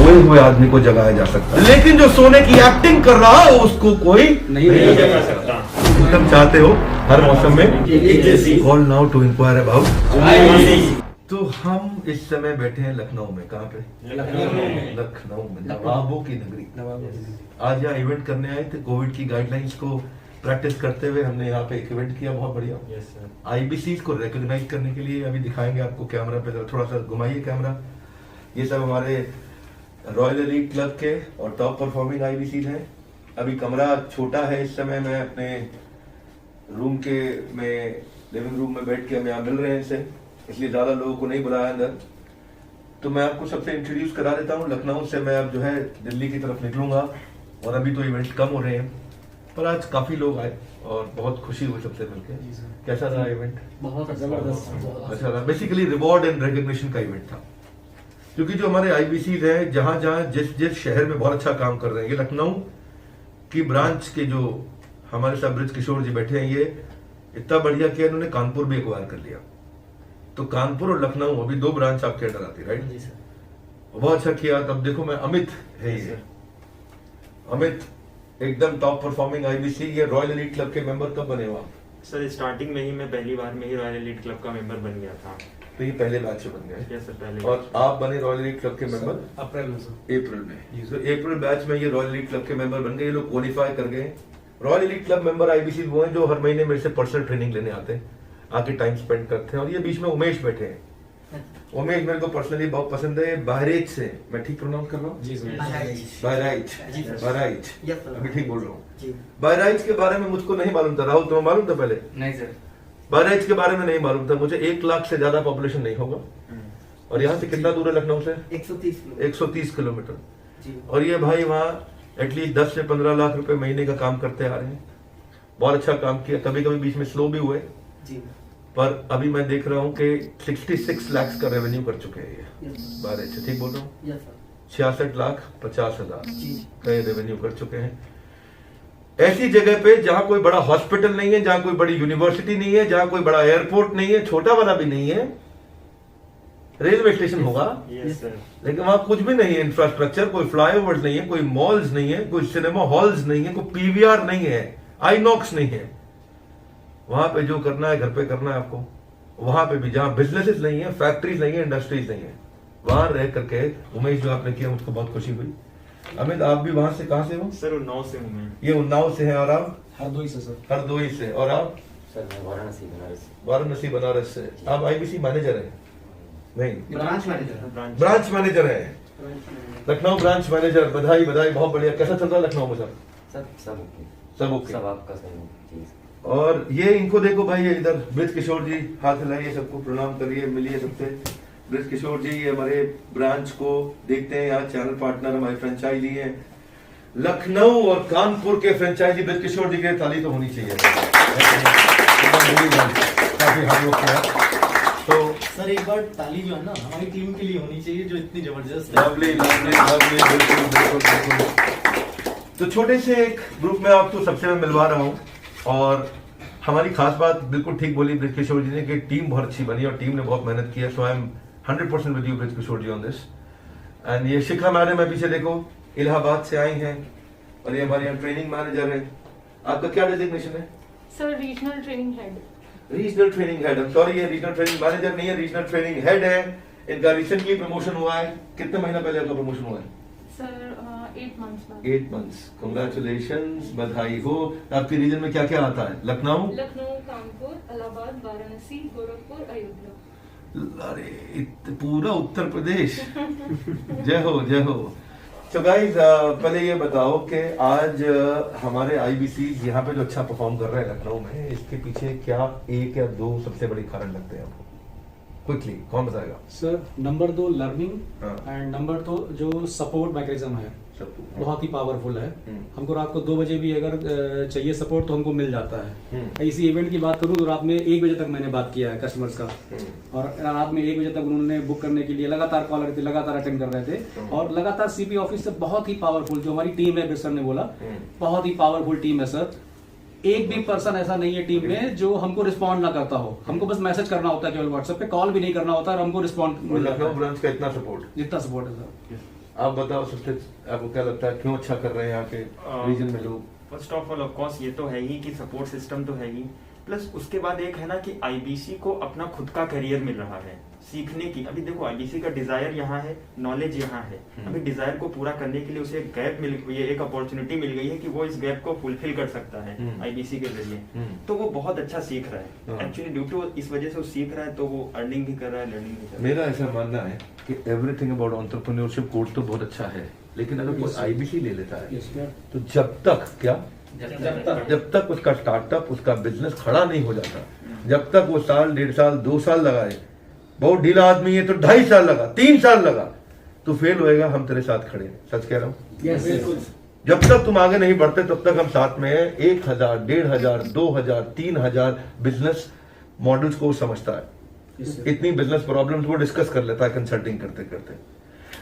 सोए हुए आदमी को जगाया जा सकता है, लेकिन जो सोने की एक्टिंग कर रहा है उसको कोई नहीं जगा सकता। तुम चाहते हो हर मौसम में call now to inquire about. तो हम इस समय बैठे हैं लखनऊ में। कहाँ पे? लखनऊ में, नवाबों की नगरी। आज यहाँ इवेंट करने आए थे। कोविड की गाइडलाइंस को प्रैक्टिस करते हुए हमने यहाँ पे एक इवेंट किया, बहुत बढ़िया। आईबीसी को रिकॉग्नाइज करने के लिए अभी दिखाएंगे आपको कैमरा पे, थोड़ा सा घुमाइए कैमरा। ये सब हमारे रॉयल एलीट क्लब के और टॉप परफॉर्मिंग आईबीसी हैं। अभी कमरा छोटा है इस समय, मैं अपने रूम के में लिविंग रूम में बैठ के हम यहाँ मिल रहे हैं इनसे, इसलिए ज्यादा लोगों को नहीं बुलाया अंदर। तो मैं आपको सबसे इंट्रोड्यूस करा देता हूँ। लखनऊ से मैं अब जो है दिल्ली की तरफ निकलूंगा, और अभी तो इवेंट कम हो रहे हैं, पर आज काफी लोग आए और बहुत खुशी हुई सबसे मिलकर। कैसा रहा इवेंट? बहुत जबरदस्त। अच्छा रहा। बेसिकली रिवॉर्ड एंड रिकॉग्निशन का इवेंट था, क्योंकि जो हमारे आईबीसी है जहां जहां जिस शहर में बहुत अच्छा काम कर रहे हैं, ये लखनऊ की ब्रांच के जो हमारे साथ ब्रिज किशोर जी बैठे हैं, ये इतना बढ़िया किया, इन्होंने कानपुर भी एक्वायर कर लिया। तो कानपुर और लखनऊ अभी 2 ब्रांच आपके अंडर आती है, राइट? जी सर। बहुत अच्छा किया। तब देखो मैं, अमित है ये, अमित एकदम टॉप परफॉर्मिंग आईबीसी। ये रॉयल एलीट क्लब के मेंबर कब बने हो आप? सर स्टार्टिंग में ही मैं पहली बार में ही रॉयल एलीट क्लब का मेंबर बन गया था। तो ये पहले बैच से बन गए? यस सर, पहले। और आप बने रॉयल एलीट क्लब के मेंबर अप्रैल में सर। अप्रैल में। तो अप्रैल बैच में ये रॉयल एलीट क्लब के मेंबर बन गए। ये लोग क्वालिफाई कर गए। Royal elite club member IBC वो हैं जो हर महीने मेरे से पर्सनल ट्रेनिंग लेने आते हैं, आके टाइम स्पेंड करते हैं। और ये बीच में उमेश बैठे हैं। उमेश मेरे को पर्सनली बहुत पसंद है, बहराइच से। मैं ठीक प्रोनाउंस कर रहा हूँ? जी sir. Bahraich, Bahraich, yes sir. अभी ठीक बोल रहा हूँ। जी। बहराइच के बारे में मुझको नहीं मालूम था। राहुल, तुम्हें मालूम था पहले? नहीं सर। बहराइच के बारे में नहीं मालूम था मुझे। 1 लाख से ज्यादा पॉपुलेशन नहीं होगा। और यहाँ से कितना दूर है लखनऊ से? 130 किलोमीटर। जी। और ये भाई वहाँ एटलीस्ट 10 से 15 लाख रुपए महीने का काम करते आ रहे हैं। बहुत अच्छा काम किया। कभी कभी बीच में स्लो भी हुए, जी। पर अभी मैं देख रहा हूँ कि 66 लाख का रेवेन्यू कर चुके हैं ये बहराइच से। ठीक बोल रहा हूँ? Yes sir. 66,50,000 जी। का ये रेवेन्यू कर चुके हैं। ऐसी जगह पे जहां कोई बड़ा हॉस्पिटल नहीं है, जहां कोई बड़ी यूनिवर्सिटी नहीं है, जहां कोई बड़ा एयरपोर्ट नहीं है, छोटा वाला भी नहीं है, रेलवे स्टेशन होगा यस सर। लेकिन वहां कुछ भी नहीं है। इंफ्रास्ट्रक्चर, कोई फ्लाईओवर्स नहीं है, कोई मॉल्स नहीं है, कोई सिनेमा हॉल्स नहीं है, कोई पीवीआर नहीं है, आईनॉक्स नहीं है। वहां पे जो करना है घर पे करना है आपको। वहां पे भी जहां बिजनेसेस नहीं है, फैक्ट्रीज नहीं है, इंडस्ट्रीज नहीं है, वहां रह करके उमेश जो आपने किया मुझको बहुत खुशी हुई। अमित, आप भी वहां से? कहां से हो? सर उन्नाव से हूँ मैं। ये उन्नाव से है। और आप? हरदोई से सर। हरदोई से। और आप? सर मैं वाराणसी बनारस से। वाराणसी बनारस से। आप आईबीसी मैनेजर हैं? नहीं, ब्रांच मैनेजर। ब्रांच मैनेजर है। Lucknow branch manager. बधाई बधाई, बहुत बढ़िया। कैसा चल रहा है लखनऊ में सब? सर सब ओके। सब ओके। सब आपका सहयोग। जी सर। और ये इनको देखो भाई, ये इधर ब्रिज किशोर जी, हाथ हिलाइए, सबको प्रणाम करिए, मिलिए सबसे। ब्रिज किशोर जी हमारे ब्रांच को देखते हैं, यहाँ चैनल पार्टनर, हमारे फ्रेंचाइजी हैं। लखनऊ और कानपुर के फ्रेंचाइजी ब्रिज किशोर जी के ताली तो होनी चाहिए। काफी हार्ड वर्क किया। तो सर एक बार ताली जो है ना हमारी टीम के लिए होनी चाहिए, जो इतनी जबरदस्त है। लवली लवली लवली, बिल्कुल बिल्कुल बिल्कुल। तो छोटे से एक ग्रुप में आपको सबसे मैं मिलवा रहा हूँ। और हमारी खास बात बिल्कुल ठीक बोली ब्रिज किशोर जी ने कि टीम बहुत अच्छी बनी और टीम ने बहुत मेहनत की है। So I am 100% with you Brij Kishore ji on this. And ये शिखा मैडम है पीछे देखो, इलाहाबाद से आई हैं, और ये हमारे यहाँ ट्रेनिंग मैनेजर है। आपका क्या डेजिग्नेशन है? Sir regional training head. Regional training head. Sorry, ये रीजनल ट्रेनिंग मैनेजर नहीं है, रीजनल ट्रेनिंग हेड है। इनका रिसेंटली प्रमोशन हुआ है। कितने महीना पहले आपका प्रमोशन हुआ है? सर 8 मंथ्स बाद। 8 मंथ्स। कंग्रेचुलेशंस, बधाई हो। आपके रीजन में क्या क्या आता है? लखनऊ, कानपुर, इलाहाबाद, वाराणसी, गोरखपुर, अयोध्या। अरे पूरा उत्तर प्रदेश। जय हो जय हो। तो गाइस, पहले ये बताओ कि आज हमारे आईबीसी यहाँ पे जो अच्छा परफॉर्म कर रहे हैं लखनऊ में, इसके पीछे क्या 1 या 2 सबसे बड़े कारण लगते हैं आपको? क्विकली कौन बताएगा? सर नंबर 2 हाँ। लर्निंग एंड नंबर 2 जो सपोर्ट मैकेनिज्म है बहुत ही पावरफुल है। हमको रात को 2 बजे भी अगर चाहिए सपोर्ट तो हमको मिल जाता है। इसी इवेंट की बात करूं तो रात में 1 बजे तक मैंने बात किया है कस्टमर्स का, और रात में 1 बजे तक उन्होंने बुक करने के लिए लगातार कॉल करते, लगातार अटेंड कर रहे थे। और लगातार सीपी ऑफिस से बहुत ही पावरफुल जो हमारी टीम है, सर ने बोला बहुत ही पावरफुल टीम है सर। एक भी पर्सन ऐसा नहीं है टीम में जो हमको रिस्पॉन्ड ना करता हो। हमको बस मैसेज करना होता है केवल व्हाट्सएप पे, कॉल भी नहीं करना होता और हमको रिस्पॉन्ड मिल जाता लखनऊ है। ब्रांच का इतना सपोर्ट, जितना सपोर्ट है सर। आप बताओ सबसे आपको क्या लगता है क्यों अच्छा कर रहे हैं यहाँ के रीजन में लोग? First of all of course ये तो है ही कि सपोर्ट सिस्टम तो है ही, प्लस उसके बाद एक है ना कि आईबीसी को अपना खुद का करियर मिल रहा है सीखने की। अभी देखो आईबीसी का डिजायर यहाँ है, नॉलेज यहाँ है, अभी डिजायर को पूरा करने के लिए उसे एक गैप मिल गई है, एक अपॉर्चुनिटी मिल गई है कि वो इस गैप को फुलफिल कर सकता है आईबीसी के जरिए। तो वो बहुत अच्छा सीख रहा है एक्चुअली, ड्यू टू इस वजह से वो सीख रहा है, तो वो अर्निंग भी कर रहा है, लर्निंग भी कर रहा है। मेरा ऐसा मानना है कि एवरीथिंग अबाउट एंटरप्रेन्योरशिप कोर्स तो बहुत अच्छा है, लेकिन अगर कोई आईबीसी ले लेता है तो जब तक उसका स्टार्टअप, उसका बिजनेस खड़ा नहीं हो जाता, जब तक वो साल, 1.5 साल, 2 साल लगाए, बहुत ढीला आदमी है तो 2.5 साल लगा, 3 साल लगा, तो फेल होएगा। हम तेरे साथ खड़े हैं, सच कह रहा हूँ। जब तक तुम आगे नहीं बढ़ते तब तक हम साथ में हैं। 1000, 1500, 2000, 3000 बिजनेस मॉडल्स को समझता है, इतनी बिजनेस प्रॉब्लम्स वो डिस्कस कर लेता है कंसल्टिंग करते करते।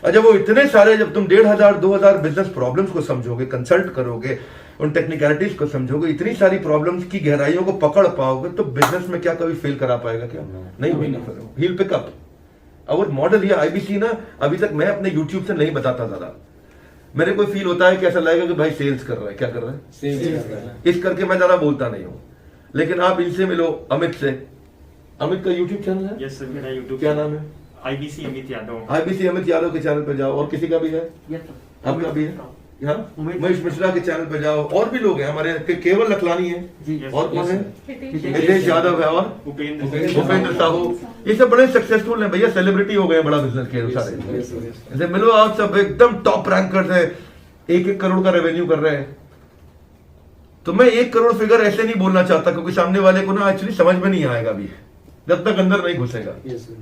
और जब वो इतने सारे, जब तुम 1500, 2000 बिजनेस प्रॉब्लम्स को समझोगे, कंसल्ट करोगे, उन टेक्निकलिटीज को समझोगे, इतनी सारी प्रॉब्लम्स की गहराइयों को पकड़ पाओगे, तो बिजनेस में क्या कभी फेल करा पाएगा? क्या नहीं होगा। He will pick up our model. ये आईबीसी ना, अभी तक मैं अपने यूट्यूब से नहीं बताता ज्यादा। मेरे को फील होता है कि ऐसा लगेगा कि भाई सेल्स कर रहा है, क्या कर रहा है, सेल्स कर रहा है, इस करके मैं ज्यादा बोलता नहीं हूँ। लेकिन आप इनसे मिलो, अमित से। अमित का यूट्यूब चैनल है? यस सर, मेरा यूट्यूब क्या नाम है? आईबीसी अमित यादव। आईबीसी अमित यादव के चैनल पे जाओ। और किसी का भी है? आपका भी है? महेश मिश्रा के चैनल पे जाओ। और भी लोग हैं हमारे, केवल लखलानी है, और कौन है? हितेश यादव है, और उपेंद्र साहू। ये सब बड़े सक्सेसफुल हैं भैया, सेलिब्रिटी हो गए, बड़ा बिजनेस किए सारे। जैसे मिलो आप सब, एकदम टॉप रैंकर्स है, 1-1 करोड़ का रेवेन्यू कर रहे हैं। तो मैं 1 करोड़ फिगर ऐसे नहीं बोलना चाहता, क्योंकि सामने वाले को ना एक्चुअली समझ में नहीं आएगा अभी, जब तक अंदर नहीं घुसेगा।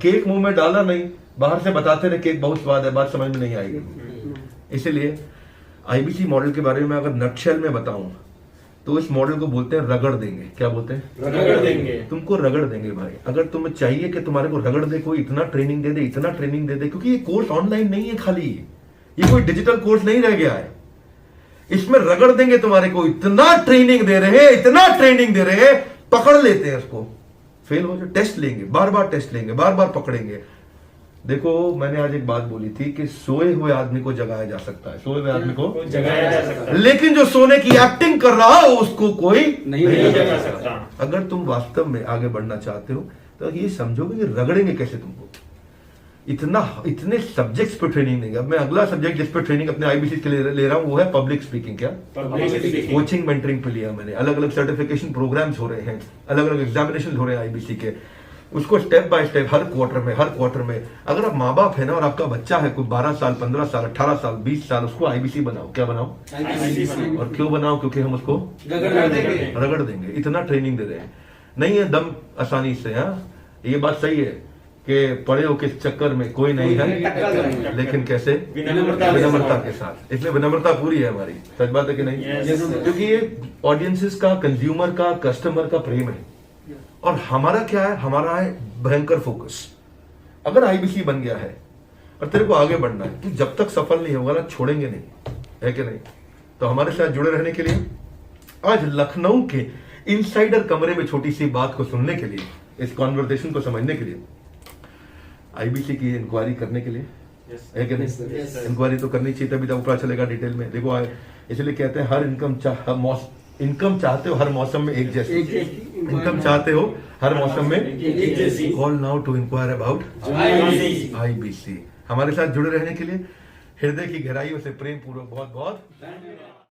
केक मुंह में डाला नहीं, बाहर से बताते रहे केक बहुत स्वाद है, बात समझ में नहीं आएगी। इसीलिए आईबीसी मॉडल के बारे में अगर नटशेल में बताऊं तो इस मॉडल को बोलते हैं रगड़ देंगे। क्या बोलते हैं? रगड़ देंगे। तुमको रगड़ देंगे भाई। अगर तुम्हें चाहिए कि तुम्हारे को रगड़ दे, कोई इतना ट्रेनिंग दे दे, इतना ट्रेनिंग दे दे, क्योंकि ये कोर्स ऑनलाइन नहीं है खाली, ये कोई डिजिटल कोर्स नहीं रह गया है। इसमें रगड़ देंगे तुम्हारे को, इतना ट्रेनिंग दे रहे हैं, इतना ट्रेनिंग दे रहे हैं, पकड़ लेते हैं उसको, फेल हो जाए, टेस्ट लेंगे, बार बार टेस्ट लेंगे, बार बार पकड़ेंगे। देखो मैंने आज एक बात बोली थी कि सोए हुए आदमी को जगाया जा सकता है, सोए हुए आदमी को जगाया जा सकता है, लेकिन जो सोने की एक्टिंग कर रहा है उसको कोई नहीं जगा सकता। अगर तुम वास्तव में आगे बढ़ना चाहते हो तो ये समझोगे कि रगड़ेंगे कैसे तुमको। इतने सब्जेक्ट्स पे ट्रेनिंग देंगे। अब मैं अगला सब्जेक्ट जिस पे ट्रेनिंग अपने आईबीसी के लिए ले रहा हूं वो है पब्लिक स्पीकिंग। क्या? कोचिंग मेंटरिंग पे लिया मैंने, अलग अलग सर्टिफिकेशन प्रोग्राम्स हो रहे हैं, अलग अलग एग्जामिनेशन हो रहे हैं आईबीसी के। उसको step by step her quarter में अगर आप माँ बाप है ना और आपका बच्चा है कोई 12 साल, 15 साल, 18 साल, 20 साल, उसको आईबीसी बनाओ। क्या बनाओ? और क्यों बनाओ? क्योंकि हम उसको रगड़ देंगे। इतना ट्रेनिंग दे रहे हैं, नहीं है दम आसानी से। हाँ, ये बात सही है कि पड़े हो किस चक्कर में कोई नहीं है, लेकिन कैसे? विनम्रता के साथ। इसलिए विनम्रता पूरी है हमारी। सच बात है कि नहीं? क्योंकि ये ऑडियंसेस का, कंज्यूमर का, कस्टमर का प्रेम है। और हमारा क्या है? हमारा है भयंकर फोकस। अगर आईबीसी बन गया है और तेरे को आगे बढ़ना है, तो जब तक सफल नहीं होगा ना, छोड़ेंगे नहीं, है कि नहीं? तो हमारे साथ जुड़े रहने के लिए, आज लखनऊ के इनसाइडर कमरे में छोटी सी बात को सुनने के लिए, इस कॉन्वर्सेशन को समझने के लिए, आईबीसी की इंक्वायरी करने के लिए, है कि नहीं? इंक्वायरी तो करनी चाहिए, तभी तो पता चलेगा डिटेल में। देखो इसलिए कहते हैं हर इनकम चाहते हो हर मौसम में एक जैसी, इनकम चाहते हो हर मौसम में एक जैसी। Call now to inquire about IBC. हमारे साथ जुड़े रहने के लिए हृदय की गहराइयों से प्रेम पूर्वक बहुत बहुत धन्यवाद।